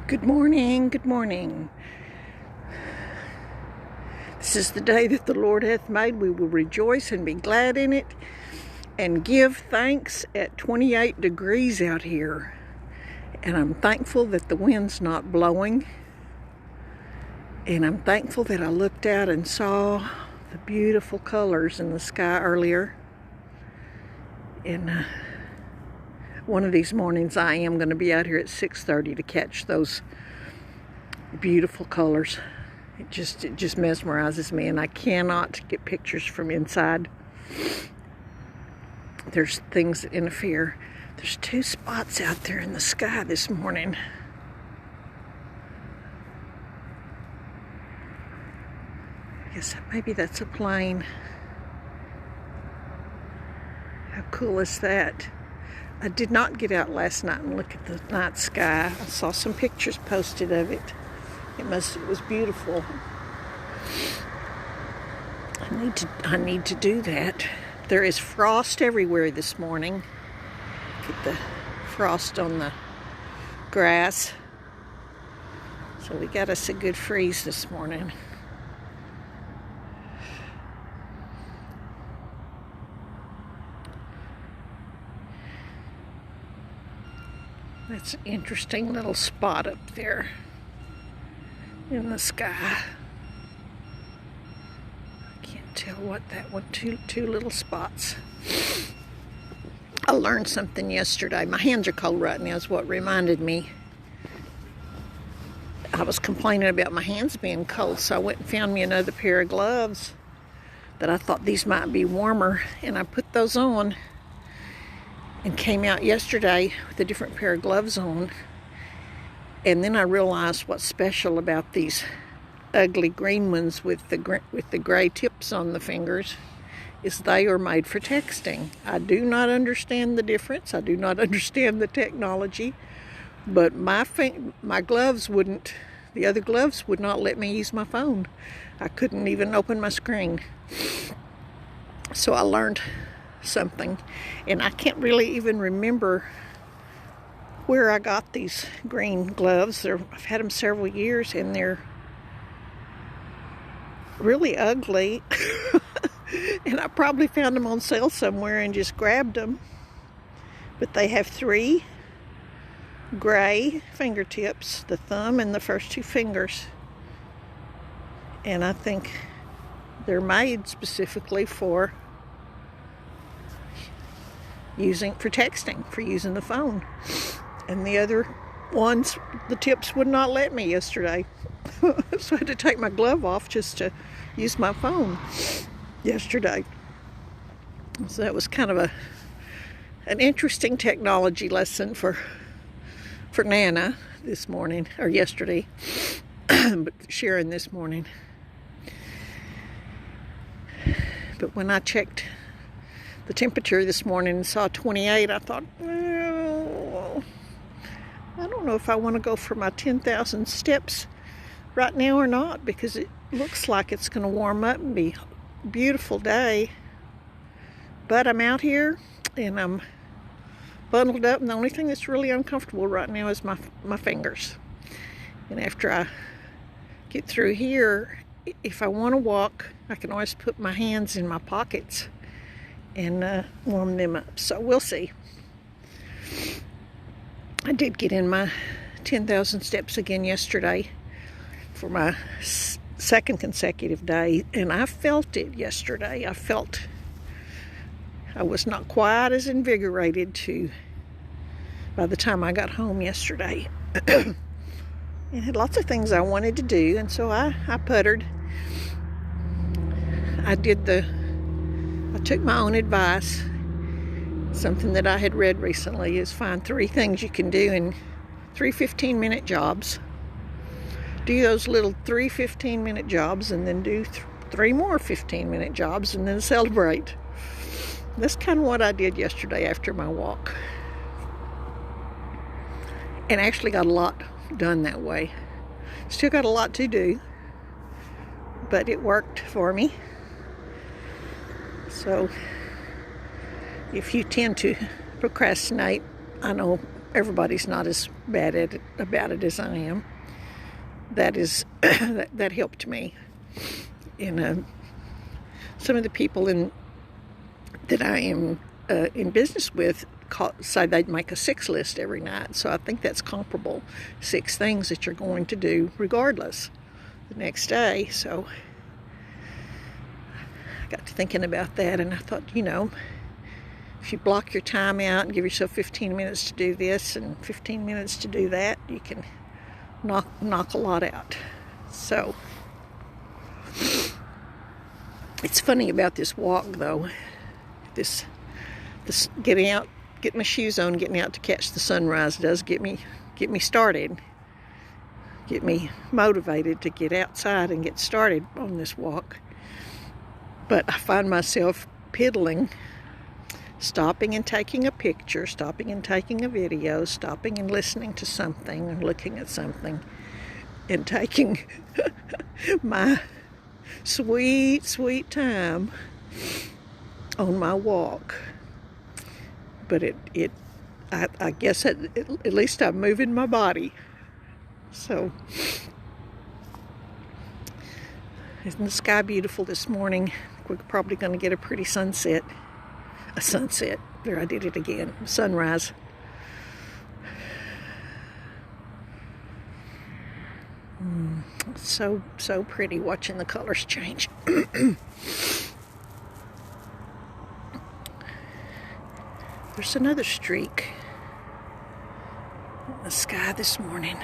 Good morning, good morning. This is the day that the Lord hath made. We will rejoice and be glad in it and give thanks at 28 degrees out here. And I'm thankful that the wind's not blowing. And I'm thankful that I looked out and saw the beautiful colors in the sky earlier. And one of these mornings I am going to be out here at 6:30 to catch those beautiful colors. It just mesmerizes me, and I cannot get pictures from inside. There's things that interfere. There's two spots out there in the sky this morning. I guess maybe that's a plane. How cool is that? I did not get out last night and look at the night sky. I saw some pictures posted of it. It was beautiful. I need to do that. There is frost everywhere this morning. Look at the frost on the grass. So we got us a good freeze this morning. That's an interesting little spot up there in the sky. I can't tell what that one, two little spots. I learned something yesterday. My hands are cold right now is what reminded me. I was complaining about my hands being cold, so I went and found me another pair of gloves that I thought these might be warmer, and I put those on and came out yesterday with a different pair of gloves on. And then I realized what's special about these ugly green ones with the gray tips on the fingers is they are made for texting. I do not understand the difference. I do not understand the technology, but my gloves wouldn't. The other gloves would not let me use my phone. I couldn't even open my screen. So I learned something, and I can't really even remember where I got these green gloves. I've had them several years, and they're really ugly. And I probably found them on sale somewhere and just grabbed them. But they have 3 gray fingertips, the thumb and the first 2 fingers. And I think they're made specifically for texting, for using the phone. And the other ones, the tips would not let me yesterday. So I had to take my glove off just to use my phone yesterday. So that was kind of an interesting technology lesson for Nana this morning, or yesterday, but Sharon this morning. But when I checked the temperature this morning and saw 28, I thought, well, I don't know if I want to go for my 10,000 steps right now or not, because it looks like it's going to warm up and be a beautiful day. But I'm out here and I'm bundled up, and the only thing that's really uncomfortable right now is my fingers. And after I get through here, if I want to walk, I can always put my hands in my pockets and warm them up. So we'll see. I did get in my 10,000 steps again yesterday for my second consecutive day, and I felt it yesterday. I was not quite as invigorated by the time I got home yesterday. And had lots of things I wanted to do, and so I puttered. I took my own advice. Something that I had read recently is find 3 things you can do in 3 15-minute jobs. Do those little 3 15-minute jobs, and then do 3 more 15-minute jobs, and then celebrate. That's kind of what I did yesterday after my walk. And actually got a lot done that way. Still got a lot to do, but it worked for me. So if you tend to procrastinate, I know everybody's not as bad about it as I am. That is that helped me. And some of the people that I am in business with say they'd make a 6 list every night. So I think that's comparable. 6 things that you're going to do regardless the next day. So I got to thinking about that, and I thought, if you block your time out and give yourself 15 minutes to do this and 15 minutes to do that, you can knock a lot out. So it's funny about this walk, though. This getting out, getting my shoes on, getting out to catch the sunrise does get me started, get me motivated to get outside and get started on this walk. But I find myself piddling, stopping and taking a picture, stopping and taking a video, stopping and listening to something and looking at something, and taking my sweet, sweet time on my walk. But I guess at least I'm moving my body. So, isn't the sky beautiful this morning? We're probably going to get a pretty sunset. A sunset. There, I did it again. Sunrise. So pretty watching the colors change. There's another streak in the sky this morning.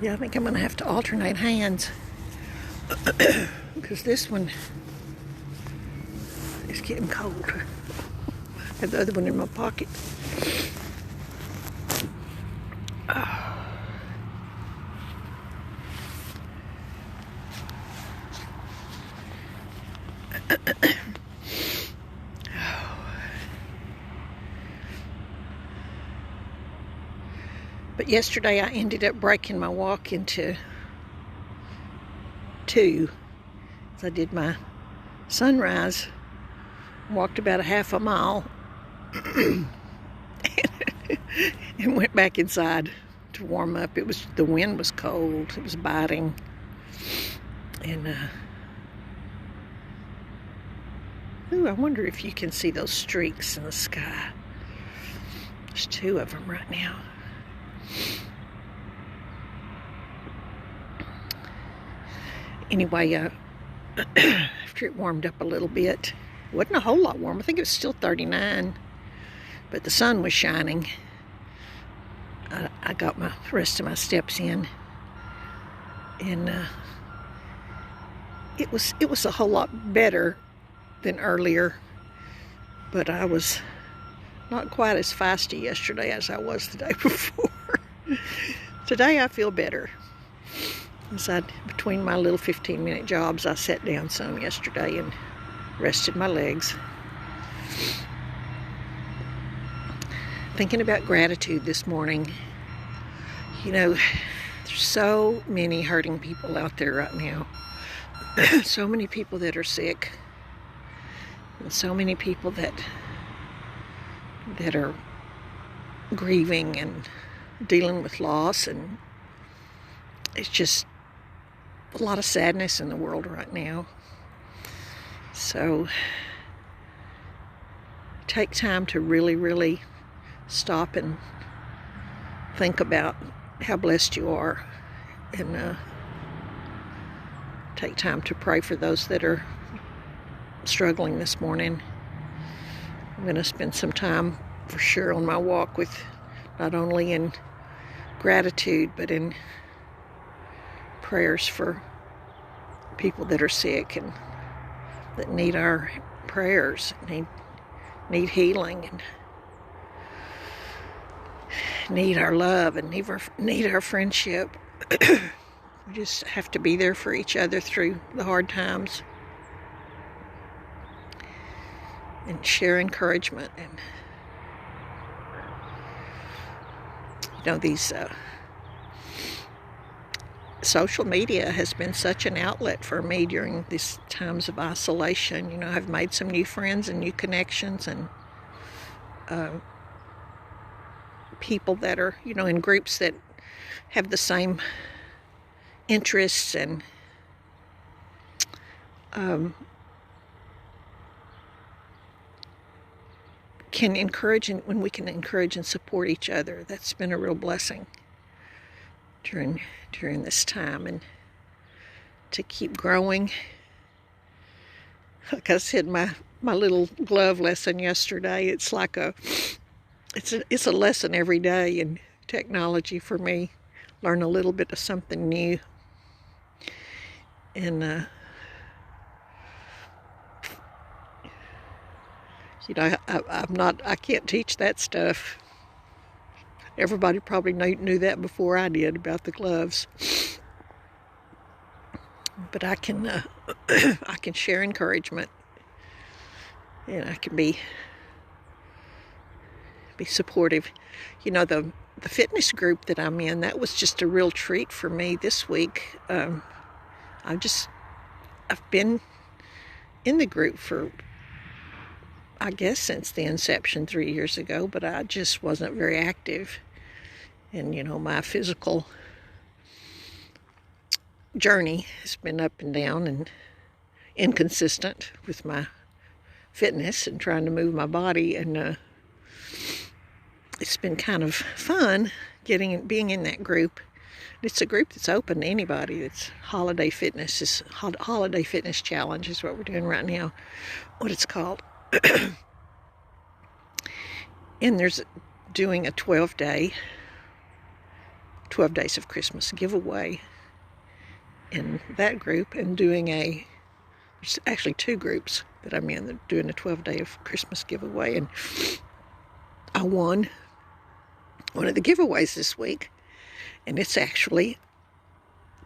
Yeah, I think I'm going to have to alternate hands because this one is getting cold. I have the other one in my pocket. But yesterday I ended up breaking my walk into 2. So I did my sunrise, walked about a half a mile, and went back inside to warm up. The wind was cold, it was biting, and I wonder if you can see those streaks in the sky. There's 2 of them right now. Anyway, after it warmed up a little bit, it wasn't a whole lot warm. I think it was still 39, but the sun was shining. I got the rest of my steps in, and it was a whole lot better than earlier, but I was not quite as feisty yesterday as I was the day before. Today I feel better. Between my little 15-minute jobs, I sat down some yesterday and rested my legs. Thinking about gratitude this morning. There's so many hurting people out there right now. So many people that are sick. And so many people that are grieving and dealing with loss, and it's just a lot of sadness in the world right now. So take time to really, really stop and think about how blessed you are, and take time to pray for those that are struggling this morning. I'm going to spend some time for sure on my walk with not only in gratitude but in prayers for people that are sick and that need our prayers, need healing, and need our love, and need our friendship. We just have to be there for each other through the hard times and share encouragement. And these social media has been such an outlet for me during these times of isolation. I've made some new friends and new connections, and people that are, in groups that have the same interests, and can encourage, and when we can encourage and support each other, that's been a real blessing during this time. And to keep growing, like I said, my little glove lesson yesterday, it's a lesson every day in technology for me. Learn a little bit of something new. And I can't teach that stuff. Everybody probably knew that before I did about the gloves. But I can I can share encouragement, and I can be supportive. The fitness group that I'm in, that was just a real treat for me this week. I've been in the group for, I guess, since the inception 3 years ago, but I just wasn't very active. And, my physical journey has been up and down and inconsistent with my fitness and trying to move my body. And it's been kind of fun being in that group. It's a group that's open to anybody. It's Holiday Fitness Challenge is what we're doing right now, what it's called. And there's doing a 12 Days of Christmas giveaway in that group, and there's actually 2 groups that I'm in that are doing a 12-day of Christmas giveaway. And I won one of the giveaways this week, and it's actually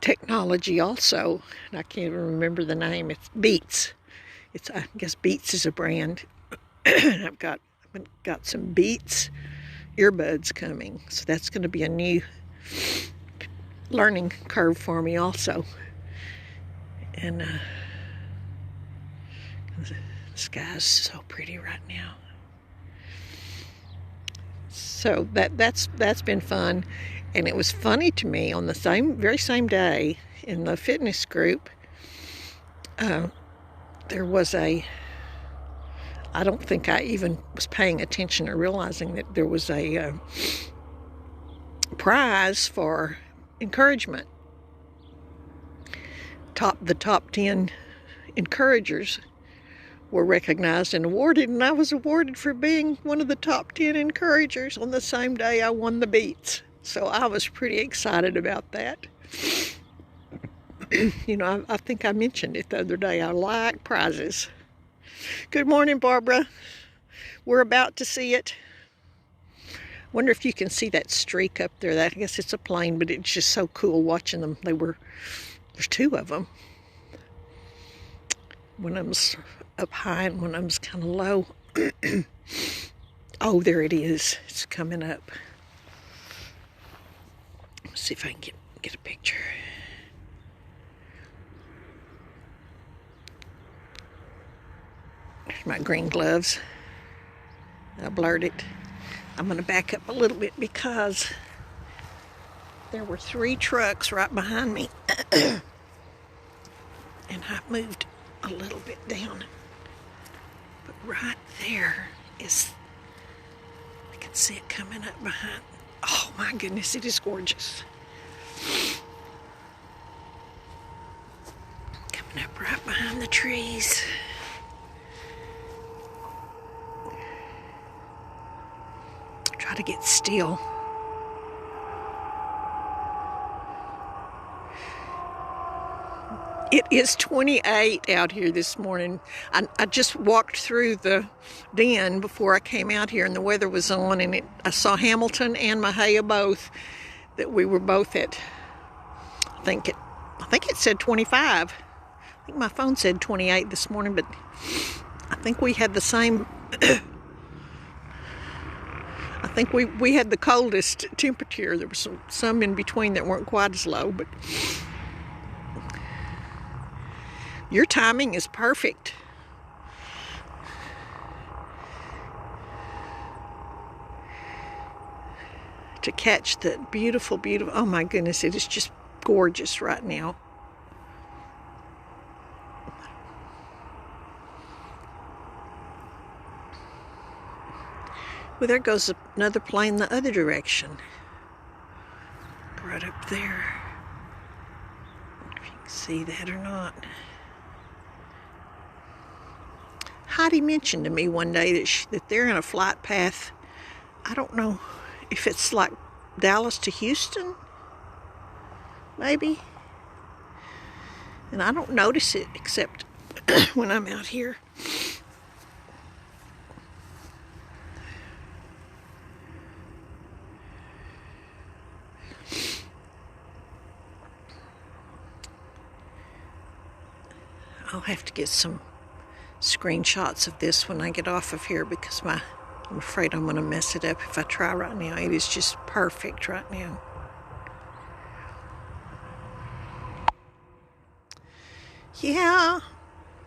technology also, and I can't even remember the name. It's Beats. I guess Beats is a brand. I've got some Beats earbuds coming, so that's going to be a new learning curve for me also. And the sky's so pretty right now. So that's been fun. And it was funny to me, on the very same day in the fitness group, there was I don't think I even was paying attention or realizing that there was a prize for encouragement. The top 10 encouragers were recognized and awarded, and I was awarded for being one of the top 10 encouragers on the same day I won the Beats. So I was pretty excited about that. I think I mentioned it the other day. I like prizes. Good morning, Barbara. We're about to see it. Wonder if you can see that streak up there. I guess it's a plane, but it's just so cool watching them. There's 2 of them. One of them's up high and one of them's kind of low. Oh, there it is. It's coming up. Let's see if I can get a picture. There's my green gloves. I blurred it. I'm going to back up a little bit because there were 3 trucks right behind me. And I moved a little bit down. But right there is, I can see it coming up behind. Oh my goodness, it is gorgeous. Coming up right behind the trees. Try to get still. It is 28 out here this morning. I just walked through the den before I came out here, and the weather was on, and I saw Hamilton and Mahia both, that we were both at, I think, at I think it said 25. I think my phone said 28 this morning, but I think we had the same. I think we had the coldest temperature. There was some in between that weren't quite as low, but your timing is perfect. To catch the beautiful, beautiful, oh my goodness, it is just gorgeous right now. Well, there goes another plane the other direction. Right up there. I wonder if you can see that or not. Heidi mentioned to me one day that they're in a flight path. I don't know if it's like Dallas to Houston, maybe. And I don't notice it except when I'm out here. I'll have to get some screenshots of this when I get off of here because I'm afraid I'm going to mess it up if I try right now. It is just perfect right now. Yeah,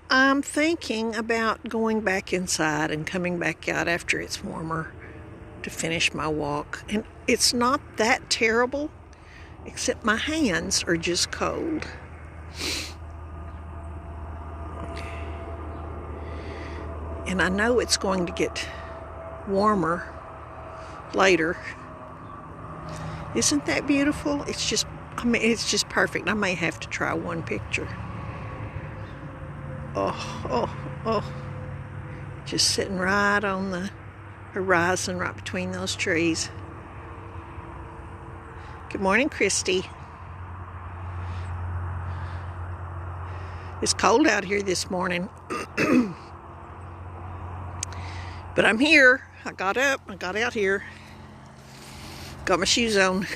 I'm thinking about going back inside and coming back out after it's warmer to finish my walk. And it's not that terrible, except my hands are just cold. And I know it's going to get warmer later. Isn't that beautiful? It's just, I mean, it's just perfect. I may have to try one picture. Oh. Just sitting right on the horizon, right between those trees. Good morning, Christy. It's cold out here this morning. But I'm here. I got up. I got out here. Got my shoes on.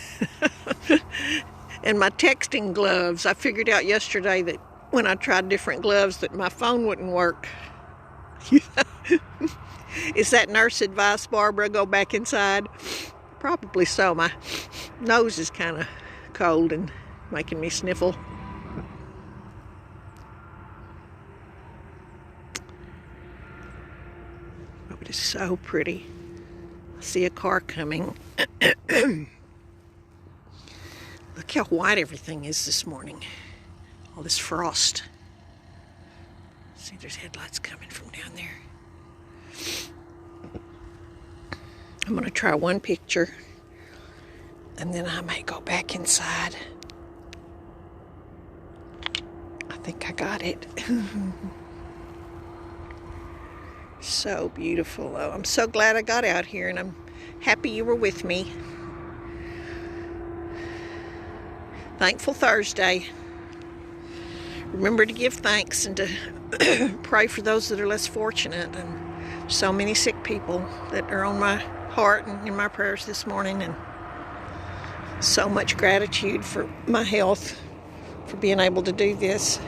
And my texting gloves. I figured out yesterday that when I tried different gloves that my phone wouldn't work. Is that nurse advice, Barbara? Go back inside? Probably so. My nose is kind of cold and making me sniffle. It is so pretty. I see a car coming. Look how white everything is this morning. All this frost. See, there's headlights coming from down there. I'm going to try one picture, and then I may go back inside. I think I got it. So beautiful. Oh, I'm so glad I got out here, and I'm happy you were with me. Thankful Thursday. Remember to give thanks and to pray for those that are less fortunate, and so many sick people that are on my heart and in my prayers this morning, and so much gratitude for my health, for being able to do this.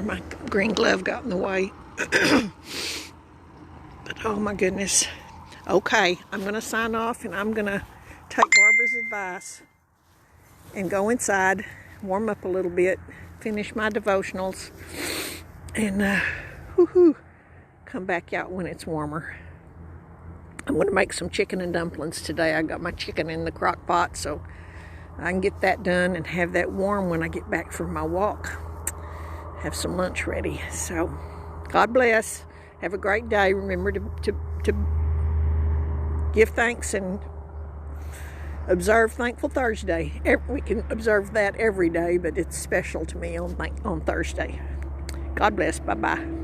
My green glove got in the way. But oh my goodness. Okay, I'm going to sign off, and I'm going to take Barbara's advice and go inside, warm up a little bit, finish my devotionals, and come back out when it's warmer. I'm going to make some chicken and dumplings today. I got my chicken in the crock pot, so I can get that done and have that warm when I get back from my walk. Have some lunch ready. So, God bless. Have a great day. Remember to give thanks and observe Thankful Thursday. We can observe that every day, but it's special to me on Thursday. God bless. Bye-bye.